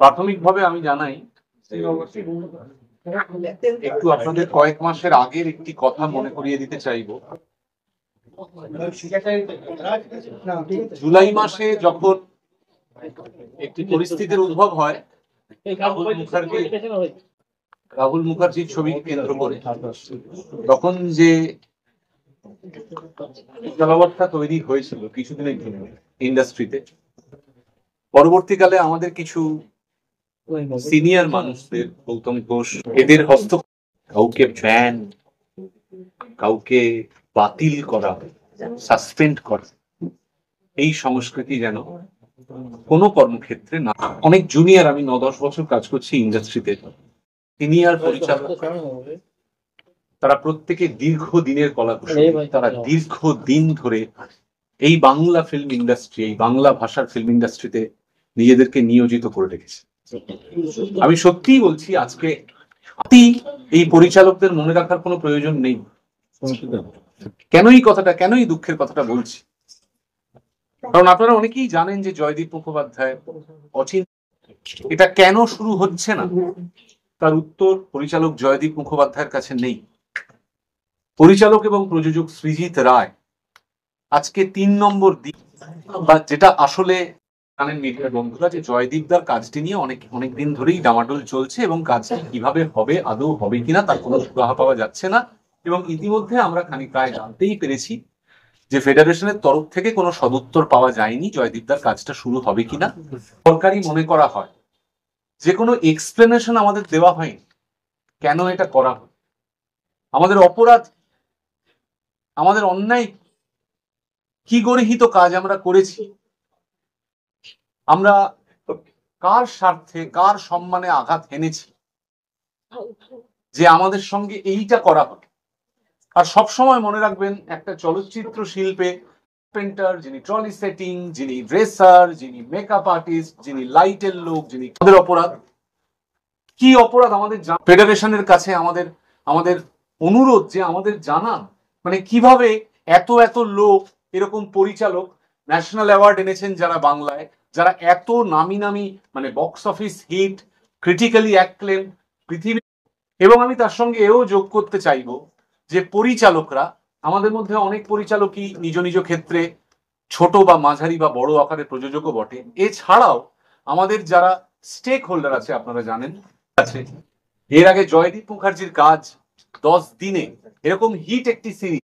প্রাথমিকভাবে আমি জানাই একটু আপনাদের কয়েক মাসের আগের একটি কথা মনে করিয়ে দিতে চাইবো। জুলাই মাসে যখন একটি পরিস্থিতির উদ্ভব হয় রাহুল মুখার্জির ছবিকে কেন্দ্র করে, তখন যে জলাবদ্ধতা তৈরি হয়েছিল কিছুদিনের জন্য ইন্ডাস্ট্রিতে, পরবর্তীকালে আমাদের কিছু সিনিয়র মানুষদের, গৌতম ঘোষ, এদের কাউকে ব্যান, কাউকে বাতিল করা, সাসপেন্ড করা, এই সংস্কৃতি যেন কোনো কর্মক্ষেত্রে না। অনেক জুনিয়র, আমি 9-10 বছর কাজ করছি ইন্ডাস্ট্রিতে, সিনিয়র পরিচালক, তারা প্রত্যেকে দীর্ঘদিনের কলাকুশলী, তারা দীর্ঘদিন ধরে এই বাংলা ফিল্ম ইন্ডাস্ট্রি, এই বাংলা ভাষার ফিল্ম ইন্ডাস্ট্রিতে নিজেদেরকে নিয়োজিত করে রেখেছে। আমি সত্যিই বলছি, আজকে এই পরিচালকদের মনে রাখার কোনো প্রয়োজন নেই। কেন এই দুঃখের কথাটা বলছি? কারণ আপনারা অনেকেই জানেন যে জয়দীপ মুখোপাধ্যায় অচিন, এটা কেন শুরু হচ্ছে না, তার উত্তর পরিচালক জয়দীপ মুখোপাধ্যায়ের কাছে নেই। পরিচালক এবং প্রযোজক সৃজিত রায় আজকে 3 নম্বর দিক, বা যেটা আসলে জানেন মিডিয়ার বন্ধুরা, যে জয়দীপদার কাজটি নিয়ে অনেক দিন ধরেই ডামাডোল চলছে এবং কাজটি কিভাবে হবে, আদৌ হবে কিনা তার কোনো সুরাহা পাওয়া যাচ্ছে না। এবং ইতিমধ্যে আমরা প্রায় জানতেই পেরেছি যে ফেডারেশনের তরফ থেকে কোনো সদুত্তর পাওয়া যায়নি জয়দীপদার কাজটা শুরু হবে কিনা। সরকারি মনে করা হয়, যে কোনো এক্সপ্লেনেশন আমাদের দেওয়া হয়নি কেন এটা করা হয়, আমাদের অপরাধ, আমাদের অন্যায়, কি গর্হিত কাজ আমরা করেছি, আমরা কার স্বার্থে, কার সম্মানে আঘাত এনেছি যে আমাদের সঙ্গে এইটা করা হয়। আর সবসময় মনে রাখবেন, একটা চলচ্চিত্র শিল্পে পেন্টার, যিনি ট্রলি সেটিং, যিনি ড্রেসার, যিনি মেকআপ আর্টিস্ট, যিনি লাইটের লোক, যিনি, আমাদের অপরাধ কি, অপরাধ আমাদের ফেডারেশনের কাছে আমাদের অনুরোধ যে আমাদের জানান, মানে কিভাবে এত লোক, এরকম পরিচালক ন্যাশনাল অ্যাওয়ার্ড এনেছেন যারা বাংলায়, যারা এত নামি মানে box office hit, critically acclaim পৃথিবী। এবং আমি তার সঙ্গে এও যোগ করতে চাইবো যে পরিচালকরা, আমাদের মধ্যে অনেক পরিচালকই নিজ নিজ ক্ষেত্রে ছোট বা মাঝারি বা বড় আকারের প্রযোজকও বটে। এছাড়াও আমাদের যারা স্টেক হোল্ডার আছে, আপনারা জানেন আছে, এর আগে জয়দীপ মুখার্জির কাজ 10 দিনে এরকম হিট একটি সিরিজ,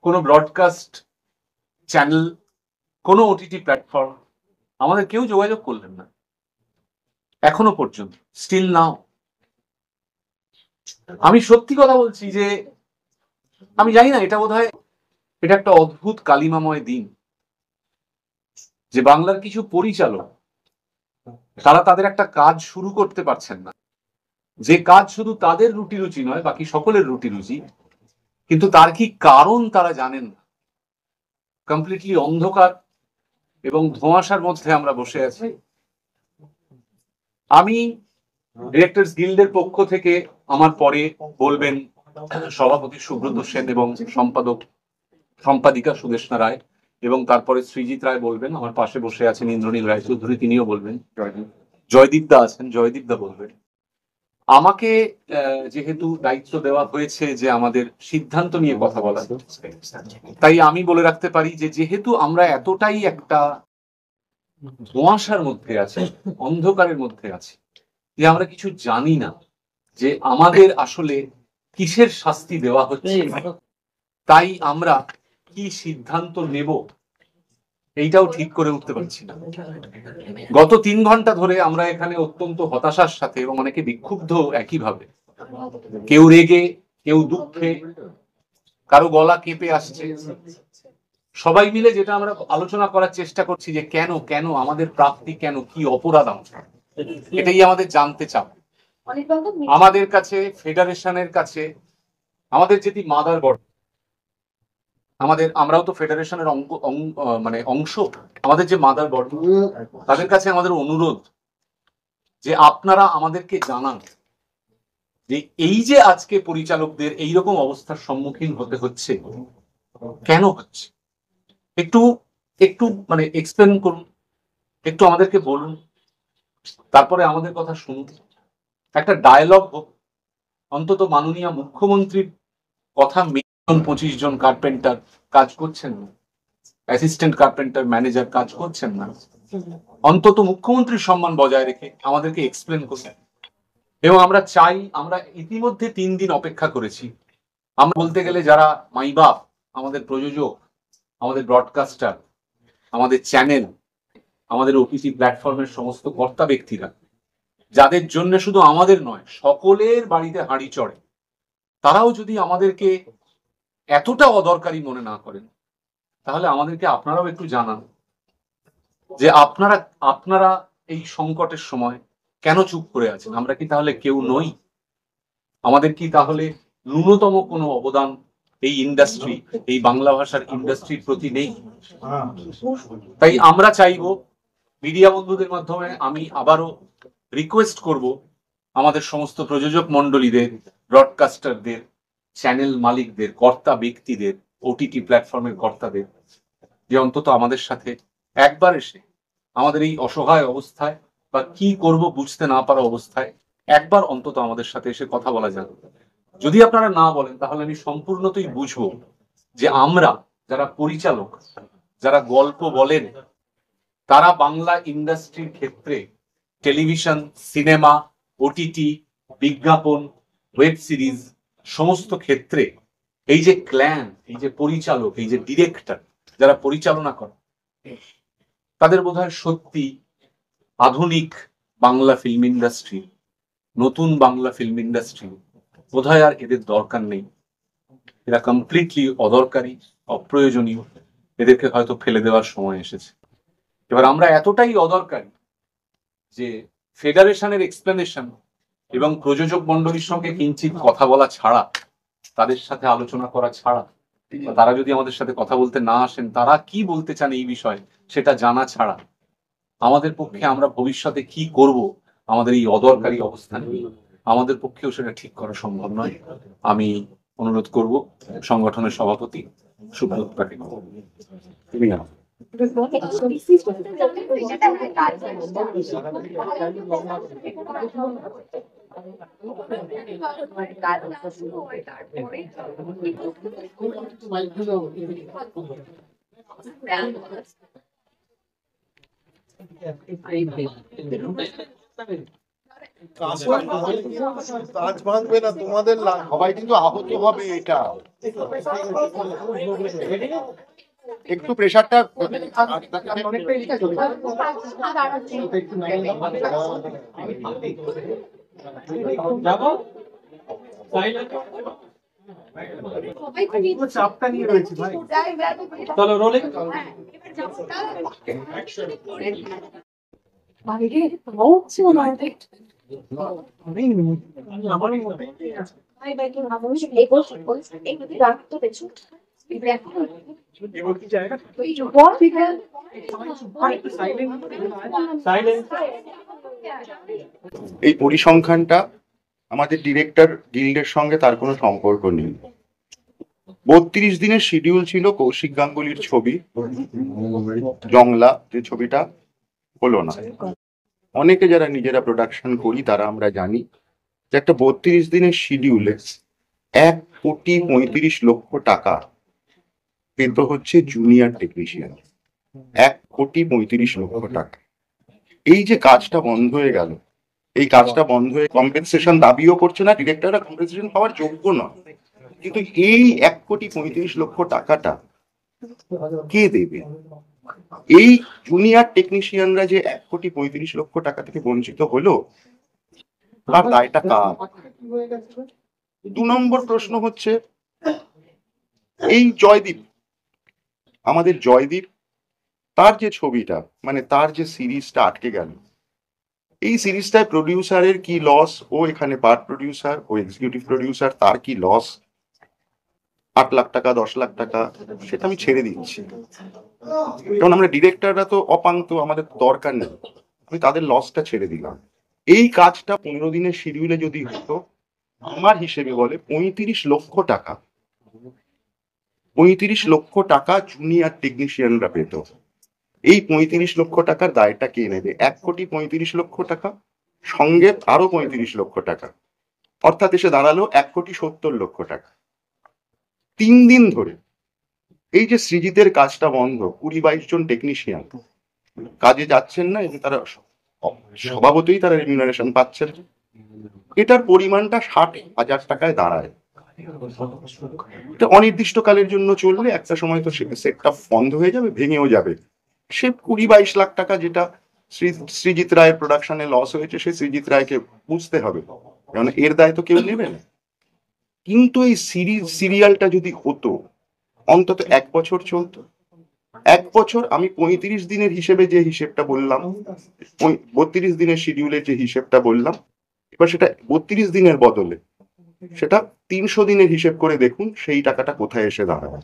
কোনো ব্রডকাস্ট চ্যানেল, কোনো ওটিটি প্ল্যাটফর্ম, আমাদের কেউ যোগাযোগ করলেন না এখনো পর্যন্ত, স্টিল নাও। আমি সত্যি কথা বলছি যে আমি জানি না, এটা বোধহয় এটা একটা অদ্ভুত কালিমাময় দিন, যে বাংলার কিছু পরিচালক তারা তাদের একটা কাজ শুরু করতে পারছেন না, যে কাজ শুধু তাদের রুটি রুচি নয়, বাকি সকলের রুটি রুচি, কিন্তু তার কি কারণ তারা জানেন না। কমপ্লিটলি অন্ধকার এবং ধোঁয়াশার মধ্যে আমরা বসে আছি। আমি ডিরেক্টরস গিল্ডের পক্ষ থেকে, আমার পরে বলবেন সভাপতি সুব্রত সেন এবং সম্পাদিকা সুদেষ্ণা রায়, এবং তারপরে সৃজিত রায় বলবেন, আমার পাশে বসে আছেন ইন্দ্রনীল রায়চৌধুরী, তিনিও বলবেন, জয়দীপদা আছেন, জয়দীপদা বলবেন। আমাকে যেহেতু দায়িত্ব দেওয়া হয়েছে যে আমাদের সিদ্ধান্ত নিয়ে কথা বলা, তাই আমি বলে রাখতে পারি যে যেহেতু আমরা এতটাই একটা ধোঁয়াশার মধ্যে আছি, অন্ধকারের মধ্যে আছি, যে আমরা কিছু জানি না যে আমাদের আসলে কিসের শাস্তি দেওয়া হচ্ছে, তাই আমরা কি সিদ্ধান্ত নেব এইটাও ঠিক করে উঠতে পারছি না। গত 3 ঘন্টা ধরে আমরা এখানে অত্যন্ত হতাশার সাথে, এবং অনেকে বিক্ষুব্ধ একইভাবে, কেউ রেগে, কেউ দুঃখে, কারো গলা কেঁপে আসছে, সবাই মিলে যেটা আমরা আলোচনা করার চেষ্টা করছি যে কেন আমাদের প্রাপ্তি, কেন, কি অপরাধ আমরা, এটাই আমাদের জানতে চাও। আমাদের কাছে, ফেডারেশনের কাছে, আমাদের যেটি মাদার বর্ড, আমরাও তো ফেডারেশনের মানে অংশ, আমাদের যে মাদার বর্ড, তাদের কাছে আমাদের অনুরোধ যে আপনারা আমাদেরকে জানান যে এই যে আজকে পরিচালকদের এইরকম অবস্থার সম্মুখীন হতে হচ্ছে, কেন হচ্ছে, একটু মানে এক্সপ্লেন করুন। একটু আমাদেরকে বলুন, তারপরে আমাদের কথা শুনুন, একটা ডায়ালগ হোক। অন্তত মাননীয় মুখ্যমন্ত্রীর কথা 25 জন কার্পেন্টার কাজ করছেন না, অ্যাসিস্ট্যান্ট কার্পেন্টার ম্যানেজার কাজ করছেন না, অন্তত মুখ্যমন্ত্রীর সম্মান বজায় রেখে আমাদেরকে এক্সপ্লেন করছেন। এবং আমরা চাই, আমরা ইতিমধ্যে 3 দিন অপেক্ষা করেছি। আমরা বলতে গেলে যারা মাই বাপ, আমাদের প্রযোজক, আমাদের ব্রডকাস্টার, আমাদের চ্যানেল, আমাদের ওটিটি প্ল্যাটফর্মের সমস্ত কর্তা ব্যক্তিরা, যাদের জন্য শুধু আমাদের নয় সকলের বাড়িতে হাঁড়ি চড়ে, তারাও যদি আমাদেরকে এতটা অদরকারি মনে না করেন, তাহলে আমাদেরকে আপনারাও একটু জানান যে আপনারা এই সংকটের সময় কেন চুপ করে আছেন। আমরা কি তাহলে কেউ নই? আমাদের কি তাহলে ন্যূনতম কোনো অবদান এই ইন্ডাস্ট্রি, এই বাংলা ভাষার ইন্ডাস্ট্রির প্রতি নেই? তাই আমরা চাইবো, মিডিয়া বন্ধুদের মাধ্যমে আমি আবারও রিকোয়েস্ট করব আমাদের সমস্ত প্রযোজক মন্ডলীদের, ব্রডকাস্টারদের, চ্যানেল মালিকদের, কর্তা ব্যক্তিদের, ওটিটি প্ল্যাটফর্মের কর্তাদের, যে অন্তত আমাদের সাথে একবার এসে আমাদের এই অসহায় অবস্থায় বা কি করব বুঝতে না পারা অবস্থায় একবার অন্তত আমাদের সাথে এসে কথা বলা যাবে। যদি আপনারা না বলেন তাহলে আমি সম্পূর্ণতই বুঝবো যে আমরা যারা পরিচালক, যারা গল্প বলেন, তারা বাংলা ইন্ডাস্ট্রির ক্ষেত্রে টেলিভিশন, সিনেমা, ওটিটি, বিজ্ঞাপন, ওয়েব সিরিজ সমস্ত ক্ষেত্রে এই যে ক্ল্যান, এই যে পরিচালক, এই যে ডিরেক্টর যারা পরিচালনা করে, তাদের বোধহয় সত্যি আধুনিক বাংলা ফিল্ম ইন্ডাস্ট্রি, নতুন বাংলা ফিল্ম ইন্ডাস্ট্রি বোধহয় আর এদের দরকার নেই। এরা কমপ্লিটলি অদরকারি, অপ্রয়োজনীয়, এদেরকে হয়তো ফেলে দেওয়ার সময় এসেছে। এবার আমরা এতটাই অদরকারি যে ফেডারেশনের এক্সপ্লেনেশন এবং প্রযোজক মন্ডলীর সঙ্গে কিঞ্চিত কথা বলা ছাড়া, তাদের সাথে আলোচনা করা ছাড়া, তারা যদি আমাদের সাথে কথা বলতে না আসেন, তারা কি বলতে চান এই বিষয়ে সেটা জানা ছাড়া আমাদের পক্ষে আমরা ভবিষ্যতে কি করব আমাদের এই অদরকারি অবস্থান নিয়ে, আমাদের পক্ষেও সেটা ঠিক করা সম্ভব নয়। আমি অনুরোধ করব সংগঠনের সভাপতি সুব্রতটাকে। তুমি না কাজ ভাঙবে না তোমাদের, সবাই কিন্তু আহত হবে। এটা একটু প্রেশারটা চাপটা নিয়ে রয়েছে ভাই। চলো রোলিং। এই পরিসংখ্যানটা আমাদের ডিরেক্টর গিল্ডের সঙ্গে তার কোনো সম্পর্ক নেই। 32 দিনের শিডিউল ছিল কৌশিক গাঙ্গুলির ছবি জংলা, যে ছবিটা হলো না। অনেকে যারা নিজেরা প্রোডাকশন করি তারা আমরা জানি যে একটা 32 দিনের শিডিউলে 1,35,00,000 টাকা পেত হচ্ছে জুনিয়র টেকনিশিয়ান। 1,35,00,000 টাকা। এই যে কাজটা বন্ধ হয়ে গেল, এই কাজটা বন্ধ হয়ে কম্পেনসেশন দাবিও করছে না, ডিরেক্টররা কম্পেনসেশন পাওয়ার যোগ্য নয়। কিন্তু এই 1,35,00,000 টাকাটা কে দেবে? এই জুনিয়র টেকনিশিয়ানরা যে 1,35,00,000 টাকা থেকে বঞ্চিত হলো, তার দায়টা কার? 2 নম্বর প্রশ্ন হচ্ছে, এই জয়দীপ, আমাদের জয়দীপ, তার যে ছবিটা, মানে তার যে সিরিজটা আটকে গেল, এই সিরিজটায় প্রডিউসারের কি লস? ও এখানে পার্ট প্রডিউসার, ও এক্সিকিউটিভ প্রডিউসার, তার কি লস? 8 লাখ টাকা, 10 লাখ টাকা, সেটা আমি ছেড়ে দিচ্ছি, কারণ আমরা ডিরেক্টররা তো অপাঙ্ক্ত, আমাদের দরকার নেই, আমি তাদের লসটা ছেড়ে দিলাম। এই কাজটা 15 দিনের শিডিউলে যদি হতো, আমার হিসেবে বলে 35 লক্ষ টাকা, 35 লক্ষ টাকা জুনিয়র টেকনিশিয়ানরা পেত। এই 35 লক্ষ টাকার দায়টা কে নেবে? 1,35 লক্ষ টাকা সঙ্গে আরো 35 লক্ষ টাকা, অর্থাৎ এসে দাঁড়ালো 1,70 লক্ষ টাকা। 3 দিন ধরে এই যে সৃজিতের কাজটা বন্ধ, 20-22 জন টেকনিশিয়ান কাজে যাচ্ছেন না এবং তারা স্বভাবতই তারা রেমিউনারেশন পাচ্ছেন, এটার পরিমাণটা 60,000 টাকায় দাঁড়ায়। এটা অনির্দিষ্টকালের জন্য চললে একটা সময় তো সেটটা বন্ধ হয়ে যাবে, ভেঙেও যাবে। সে 20-22 লাখ টাকা যেটা সৃজিত রায়ের প্রোডাকশনে লস হয়েছে, সে সৃজিত রায়কে বুঝতে হবে, কারণ এর দায় তো কেউ নেবে না। কিন্তু এই সিরিয়ালটা যদি হতো অন্তত 1 বছর চলতো। 1 বছর আমি 35 দিনের হিসেবে যে হিসেবটা বললাম, 32 দিনের শিডিউলের যে হিসেবটা বললাম, এবার সেটা 32 দিনের বদলে সেটা 300 দিনের হিসেব করে দেখুন সেই টাকাটা কোথায় এসে দাঁড়ায়।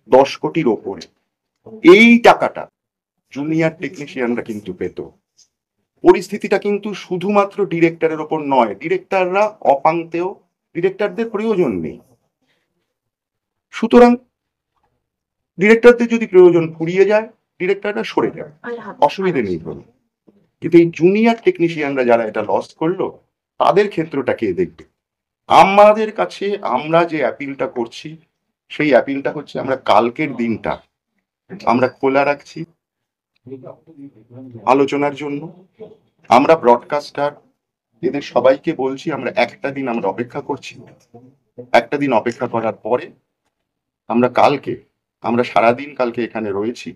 10 কোটির ওপরে। এই টাকাটা জুনিয়র টেকনিশিয়ানরা কিন্তু পেত। পরিস্থিতিটা কিন্তু শুধুমাত্র ডিরেক্টরের ওপর নয়, ডিরেক্টররা অপাংতেও, ডিরেক্টরদের প্রয়োজন নেই। সুতরাং ডিরেক্টরদের যদি প্রয়োজন ফুরিয়ে যায়, ডিরেক্টররা সরে যায়, অসুবিধে নেই হলো। কিন্তু এই জুনিয়র টেকনিশিয়ানরা যারা এটা লস করলো, তাদের ক্ষেত্রটা কে দেখবে? আমাদের কাছে আমরা যে অ্যাপিলটা করছি, সেই অ্যাপিলটা হচ্ছে আমরা কালকের দিনটা আমরা খোলা রাখছি আলোচনার জন্য। আমরা ব্রডকাস্টার এদের সবাইকে বলছি আমরা একটা দিন আমরা অপেক্ষা করছি। একটা দিন অপেক্ষা করার পরে আমরা কালকে, আমরা সারাদিন কালকে এখানে রয়েছি,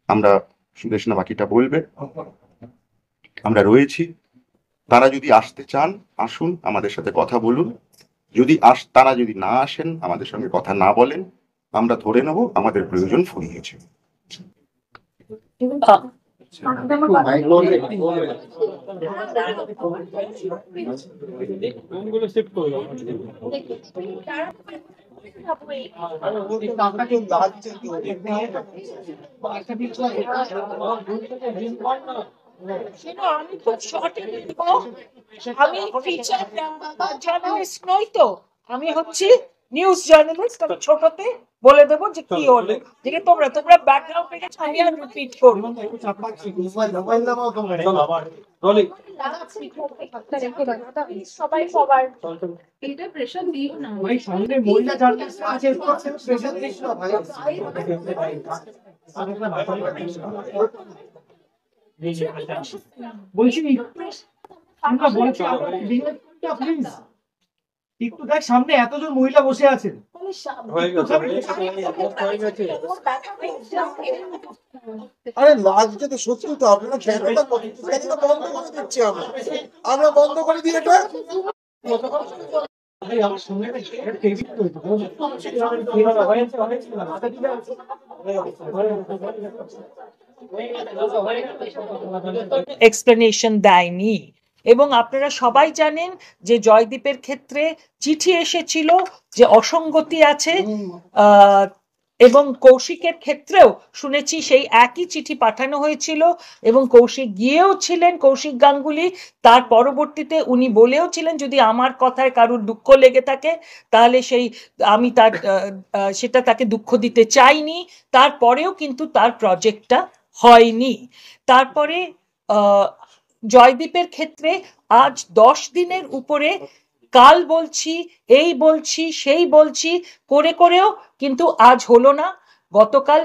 আমরা সুদেশনা বাকিটা বলবে, আমরা রয়েছি। তারা যদি আসতে চান আসুন, আমাদের সাথে কথা বলুন। যদি তারা যদি না আসেন, আমাদের সঙ্গে কথা না বলেন, আমরা ধরে নেব আমাদের প্রয়োজন ফুরিয়েছে। আমি খুব শর্টে বলবো, আমি ফিচার জার্নালিস্ট নই, তো আমি হচ্ছি নিউজ জার্নালিস্ট। আমি ছোটতে বলে দেবো যে কি হলো, যে তোমরা ব্যাকগ্রাউন্ড রেখেছো, আমি আর রিপিট করবো। সবাই সবার এটা প্রেশার দিও না, ভাই সামনে মহিলা জার্নালিস্ট আছে, প্রেশার দিস না ভাই। বলছি আমরা বলছি প্লিজ একটু দেখ, সামনে এতজন মহিলা বসে আছেন। আরে লাস্টে তো সত্যি তো আপনারা ক্যামেরাটা বন্ধ করে দিচ্ছি, আমরা বন্ধ করে দিই এটা। এক্সপ্লেনেশন দেয়নি, এবং আপনারা সবাই জানেন যে জয়দীপের ক্ষেত্রে চিঠি এসেছিল যে অসঙ্গতি আছে, এবং কৌশিকের ক্ষেত্রেও শুনেছি সেই একই চিঠি পাঠানো হয়েছিল, এবং কৌশিক গিয়েও ছিলেন, কৌশিক গাঙ্গুলি। তার পরবর্তীতে উনি বলেও ছিলেন যদি আমার কথায় কারুর দুঃখ লেগে থাকে তাহলে আমি সেটা তাকে দুঃখ দিতে চাইনি। তারপরেও কিন্তু তার প্রজেক্টটা হয়নি। তারপরে জয়দীপের ক্ষেত্রে আজ 10 দিনের উপরে কাল বলছি, এই বলছি, সেই বলছি করেও কিন্তু আজ হলো না। গতকাল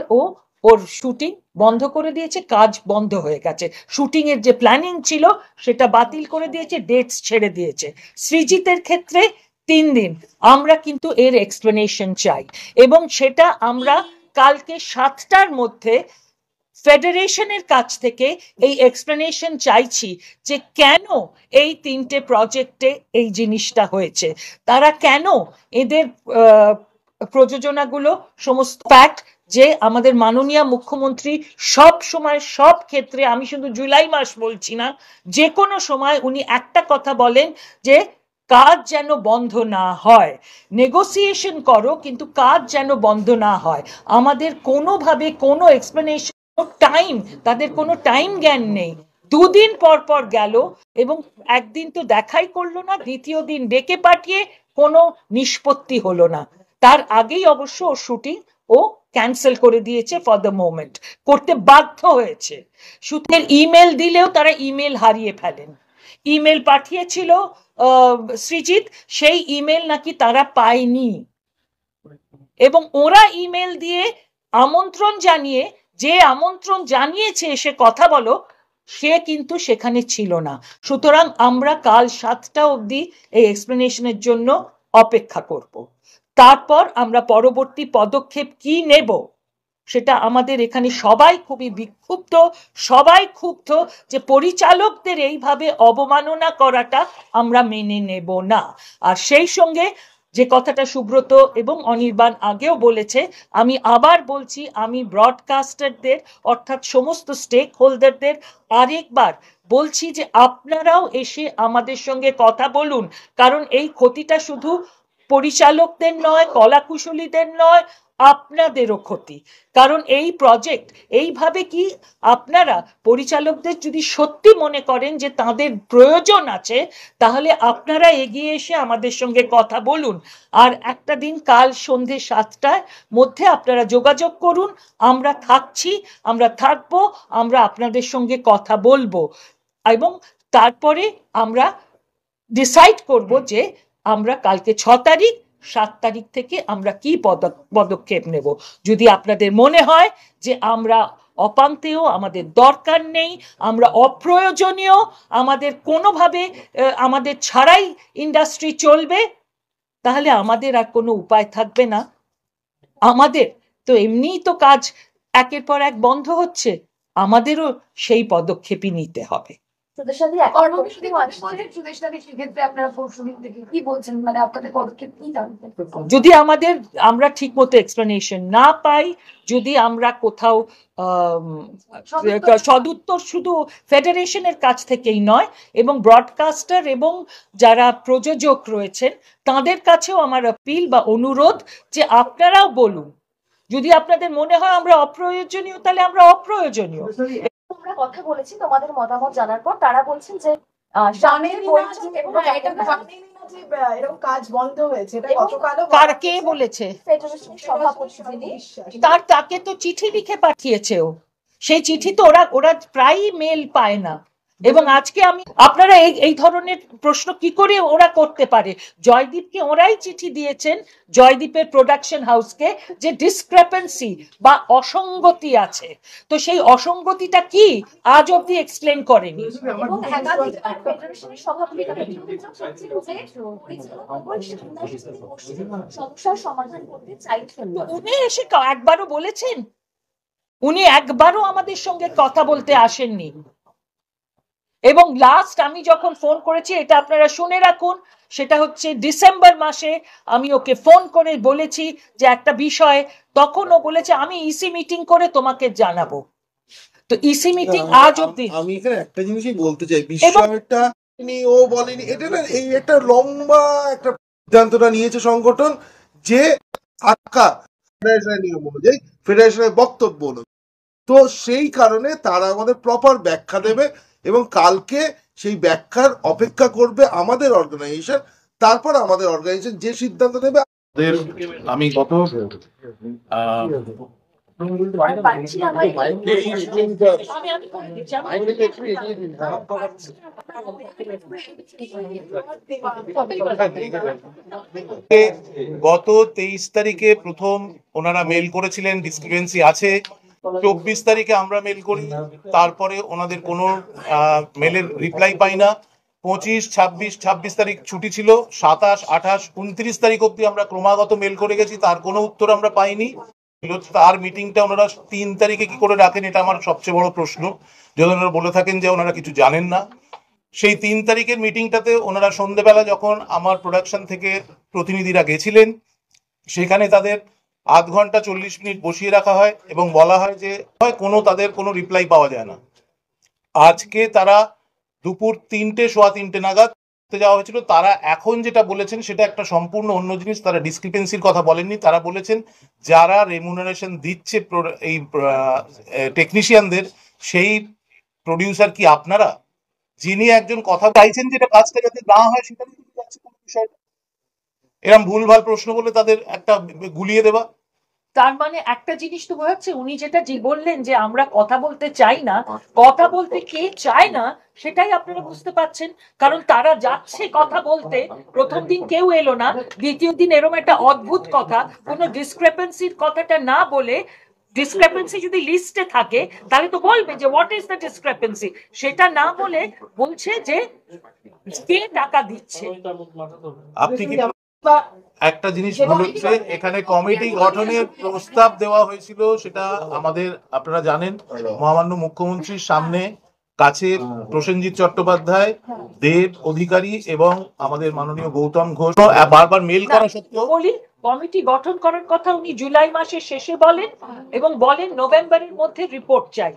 ওর শুটিং বন্ধ করে দিয়েছে, কাজ বন্ধ হয়ে গেছে। শুটিং এর যে প্ল্যানিং ছিল সেটা বাতিল করে দিয়েছে, ডেটস ছেড়ে দিয়েছে। সৃজিতের ক্ষেত্রে 3 দিন। আমরা কিন্তু এর এক্সপ্লেনেশন চাই, এবং সেটা আমরা কালকে 7টার মধ্যে ফেডারেশনের কাছ থেকে এই এক্সপ্লেনেশন চাইছি যে কেন এই 3টে প্রজেক্টে এই জিনিসটা হয়েছে, তারা কেন এদের প্রযোজনাগুলো সমস্ত ফ্যাক্ট যে আমাদের মাননীয় মুখ্যমন্ত্রী সব সময় সব ক্ষেত্রে, আমি শুধু জুলাই মাস বলছি না, যে কোনো সময় উনি একটা কথা বলেন যে কাজ যেন বন্ধ না হয়, নেগোসিয়েশন করো কিন্তু কাজ যেন বন্ধ না হয়। আমাদের কোনোভাবে কোনো এক্সপ্লেনেশন টাইম, তাদের কোনো টাইম জ্ঞান নেই। 2 দিন পর গেল এবং একদিন তো দেখাই করলো না, দ্বিতীয় দিন ডেকে পাঠিয়ে কোনো নিষ্পত্তি হলো না। তার আগেই অবশ্য শুটিং ও ক্যান্সেল করে দিয়েছে ফর দ্য মোমেন্ট, করতে বাধ্য হয়েছে। সুতরাং ইমেল দিলেও তারা ইমেল হারিয়ে ফেলেন। ইমেল পাঠিয়েছিল সৃজিত, সেই ইমেল নাকি তারা পায়নি, এবং ওরা ইমেল দিয়ে আমন্ত্রণ জানিয়ে, যে আমন্ত্রণ জানিয়েছে এসে কথা বলো, সে কিন্তু সেখানে ছিল না। সুতরাং আমরা কাল 7টা অবধি এই এক্সপ্লেনেশনের জন্য অপেক্ষা করব। তারপর আমরা পরবর্তী পদক্ষেপ কি নেব সেটা আমাদের এখানে সবাই খুবই বিক্ষুব্ধ, সবাই ক্ষুব্ধ যে পরিচালকদের এইভাবে অবমাননা করাটা আমরা মেনে নেব না। আর সেই সঙ্গে যে কথাটা সুব্রত এবং অনির্বাণ আগেও বলেছে, আমি আবার বলছি, আমি ব্রডকাস্টারদের অর্থাৎ সমস্ত স্টেক হোল্ডারদের আরেকবার বলছি যে আপনারাও এসে আমাদের সঙ্গে কথা বলুন, কারণ এই ক্ষতিটা শুধু পরিচালকদের নয়, কলাকুশলীদের নয়, আপনাদেরও ক্ষতি। কারণ এই প্রজেক্ট এইভাবে কি আপনারা পরিচালকদের যদি সত্যি মনে করেন যে তাদের প্রয়োজন আছে, তাহলে আপনারা এগিয়ে এসে আমাদের সঙ্গে কথা বলুন। আর একটা দিন কাল সন্ধে 7টার মধ্যে আপনারা যোগাযোগ করুন, আমরা থাকছি, আমরা থাকবো, আমরা আপনাদের সঙ্গে কথা বলবো, এবং তারপরে আমরা ডিসাইড করব যে আমরা কালকে 6 তারিখ 7 তারিখ থেকে আমরা কি পদক্ষেপ নেব। যদি আপনাদের মনে হয় যে আমরা অপান্তেয়, আমাদের দরকার নেই, আমরা অপ্রয়োজনীয়, আমাদের কোনোভাবে আমাদের ছাড়াই ইন্ডাস্ট্রি চলবে, তাহলে আমাদের আর কোনো উপায় থাকবে না। আমাদের তো এমনিই তো কাজ একের পর এক বন্ধ হচ্ছে, আমাদেরও সেই পদক্ষেপই নিতে হবে। যদি আমরা ঠিক মতো এক্সপ্লেনেশন না পাই, যদি আমরা কোথাও সদুত্তর শুধু ফেডারেশনের কাছ থেকেই নয়, এবং ব্রডকাস্টার এবং যারা প্রযোজক রয়েছেন তাদের কাছেও আমার আপিল বা অনুরোধ যে আপনারাও বলুন, যদি আপনাদের মনে হয় আমরা অপ্রয়োজনীয়, তাহলে আমরা অপ্রয়োজনীয়। আমরা কথা বলেছি তোমাদের মতামত জানার পর, তারা বলছেন যে এরকম কাজ বন্ধ হয়েছে, এটা গতকালও কে বলেছে? ফেডারেশনের সভাপতি যিনি, তাকে তো চিঠি লিখে পাঠিয়েছে ও, সেই চিঠি তো ওরা প্রায়ই মেল পায় না। এবং আজকে আপনারা এই ধরনের প্রশ্ন কি করে ওরা করতে পারে? জয়দীপকে ওরাই চিঠি দিয়েছেন, জয়দীপের প্রোডাকশন হাউসকে, যে ডিসক্রেপেন্সি বা অসঙ্গতি আছে, তো সেই অসঙ্গতিটা কি আজ অব্দি এক্সপ্লেন করেনি। এবং একাধিকবার ফেডারেশনের সভাপতি সমস্যার সমাধান করতে চাইছেন। উনি এসে একবারও বলেছেন? উনি একবারও আমাদের সঙ্গে কথা বলতে আসেননি। এবং লাস্ট আমি যখন ফোন করেছি, এটা আপনারা শুনে রাখুন, সেটা হচ্ছে ডিসেম্বর মাসে আমি ওকে ফোন করে বলেছি যে একটা বিষয়, তখন ও বলেছে আমি ইসি মিটিং করে তোমাকে জানাবো। তো ইসি মিটিং আজ অব্দি। আমি এখানে একটা জিনিসই বলতে চাই, বিষয়টা ও বলেনি, এটা না, এই একটা লম্বা একটা সিদ্ধান্তটা নিয়েছে সংগঠন, যে ফেডারেশনের নিয়ম অনুযায়ী, ফেডারেশনের বক্তব্য অনুযায়ী, তো সেই কারণে তারা আমাদের প্রপার ব্যাখ্যা দেবে, এবং কালকে সেই ব্যাখ্যার অপেক্ষা করবে আমাদের অর্গানাইজেশন। তারপর আমাদের অর্গানাইজেশন যে সিদ্ধান্ত নেবে। আমি গত গত 23 তারিখে প্রথম ওনারা মেল করেছিলেন, ডিসক্রিপেন্সি আছে। 24 তারিখে আমরা মেল করি, তারপরে ওনাদের কোনো মেলের রিপ্লাই পাই না। 25, 26 তারিখ ছুটি ছিল, 27, 28, 29 তারিখ অব্দি আমরা ক্রমাগত মেল করে গেছি, তার কোনো উত্তর আমরা পাইনি। তার মিটিংটা ওনারা 3 তারিখে কি করে রাখেন, এটা আমার সবচেয়ে বড় প্রশ্ন। যদি ওনারা বলে থাকেন যে ওনারা কিছু জানেন না, সেই 3 তারিখের মিটিংটাতে ওনারা সন্ধ্যেবেলা যখন আমার প্রোডাকশন থেকে প্রতিনিধিরা গেছিলেন, সেখানে তাদের আধ ঘন্টা 40 মিনিট বসিয়ে রাখা হয় এবং বলা হয় যে তাদের কোনো রিপ্লাই পাওয়া যায় না। আজকে তারা দুপুর 3টে, সোয়া 3টে নাগাদ যাওয়া হয়েছিল। তারা এখন যেটা বলেছেন সেটা একটা সম্পূর্ণ অন্য জিনিস। তারা ডিসক্রিপেন্সির কথা বলেননি, তারা বলেছেন যারা রেমুনারেশন দিচ্ছে এই টেকনিশিয়ানদের, সেই প্রডিউসার কি আপনারা? যিনি একজন কথা চাইছেন যেটা কাজটা যাতে না হয়, সেটা বিষয়টা এরকম ভুলভাল প্রশ্ন বলে তাদের একটা গুলিয়ে দেওয়া। তার মানে একটা জিনিস তো বোঝাচ্ছে, উনি যেটা বললেন যে আমরা কথা বলতে চাই না, কথা বলতে কে চায় না সেটাই আপনারা বুঝতে পারছেন। কারণ তারা যাচ্ছে কথা বলতে, প্রথম দিন কেউ এলো না, দ্বিতীয় দিন এরকম একটা অদ্ভুত কথা, কোনো ডিসক্রেপেন্সির কথাটা না বলে, ডিসক্রেপেন্সি যদি লিস্টে থাকে তাহলে তো বলবে যে হোয়াট ইজ দ্য ডিসক্রেপেন্সি, সেটা না বলে বলছে যে কে টাকা দিচ্ছে। আপনি কি একটা জিনিস বলেছে, এখানে কমিটি গঠনের প্রস্তাব দেওয়া হয়েছিল, সেটা আমাদের আপনারা জানেন মহামান্য মুখ্যমন্ত্রীর সামনে কাছে প্রসেনজিৎ চট্টোপাধ্যায়, দেব অধিকারী এবং আমাদের মাননীয় গৌতম ঘোষ বারবার মেল করা সত্ত্বেও বলি কমিটি গঠন করার কথা উনি জুলাই মাসের শেষে বলেন এবং বলেন নভেম্বরের মধ্যে রিপোর্ট চাই।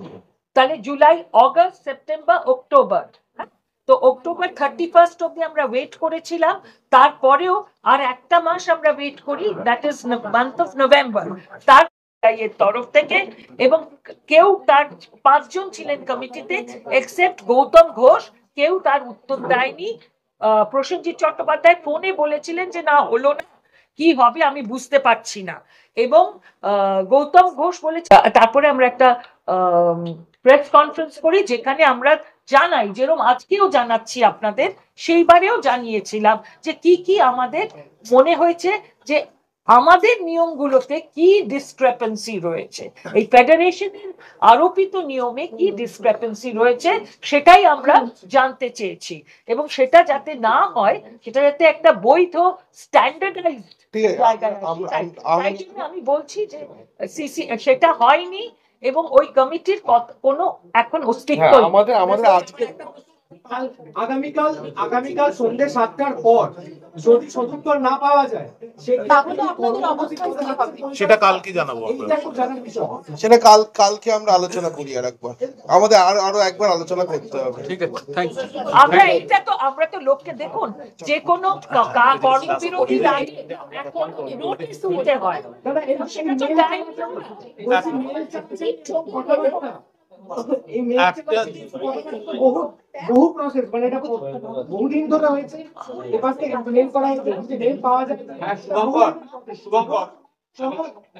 তাহলে জুলাই, অগস্ট, সেপ্টেম্বর, অক্টোবর, তো অক্টোবর 31 অব্দি আমরা ওয়েট করেছিলাম, তারপরেও আর একটা মাস আমরা ওয়েট করি, that is month of November. তার তরফ থেকে, এবং কেউ, তার 5 জন ছিলেন কমিটিতে এক্সেপ্ট গৌতম ঘোষ, কেউ তার উত্তর দেয়নি। প্রসেনজিৎ চট্টোপাধ্যায় ফোনে বলেছিলেন যে না হলো না, কি হবে আমি বুঝতে পারছি না, এবং গৌতম ঘোষ বলেছে। তারপরে আমরা একটা প্রেস কনফারেন্স করি যেখানে আমরা জানাই, যেরকম আজকেও জানাচ্ছি আপনাদের, সেইবারেও জানিয়েছিলাম যে কি কি আমাদের মনে হয়েছে, যে আমাদের নিয়মগুলোতে কি ডিসক্রেপেন্সি রয়েছে, এই ফেডারেশনের আরোপিত নিয়মে কি ডিসক্রেপেন্সি রয়েছে সেটাই আমরা জানতে চেয়েছি, এবং সেটা যাতে না হয়, সেটা যাতে একটা বৈধ স্ট্যান্ডার্ডাইজড জায়গায় তাই জন্য আমি বলছি যে সেটা হয়নি, এবং ওই কমিটির কোনো এখন অস্তিত্ব আমাদের আজকে আগামীকাল সন্ধ্যে 7টার পর যদি সদুত্তর না পাওয়া যায় সেটা কালকে জানাবো আমরা। সেটা কালকে আমরা আলোচনা করি আর একবার, আমাদের আরো একবার আলোচনা করতে হবে। ঠিক আছে, থ্যাংক ইউ। আমরা তো লোককে দেখুন, যে কোনো কর্মবিরতি এখন নোটিশ দিতে হয়, সেটা তো time বহু প্রসেস, মানে এটা বহুদিন ধরে হয়েছে, এবার থেকে মেল করা হয়েছে, মেল পাওয়া যায়।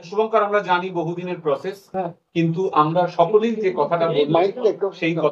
শুভঙ্কর, আমরা জানি বহুদিনের প্রসেস, কিন্তু আমরা সকলেই যে কথাটা বললাম সেই কথা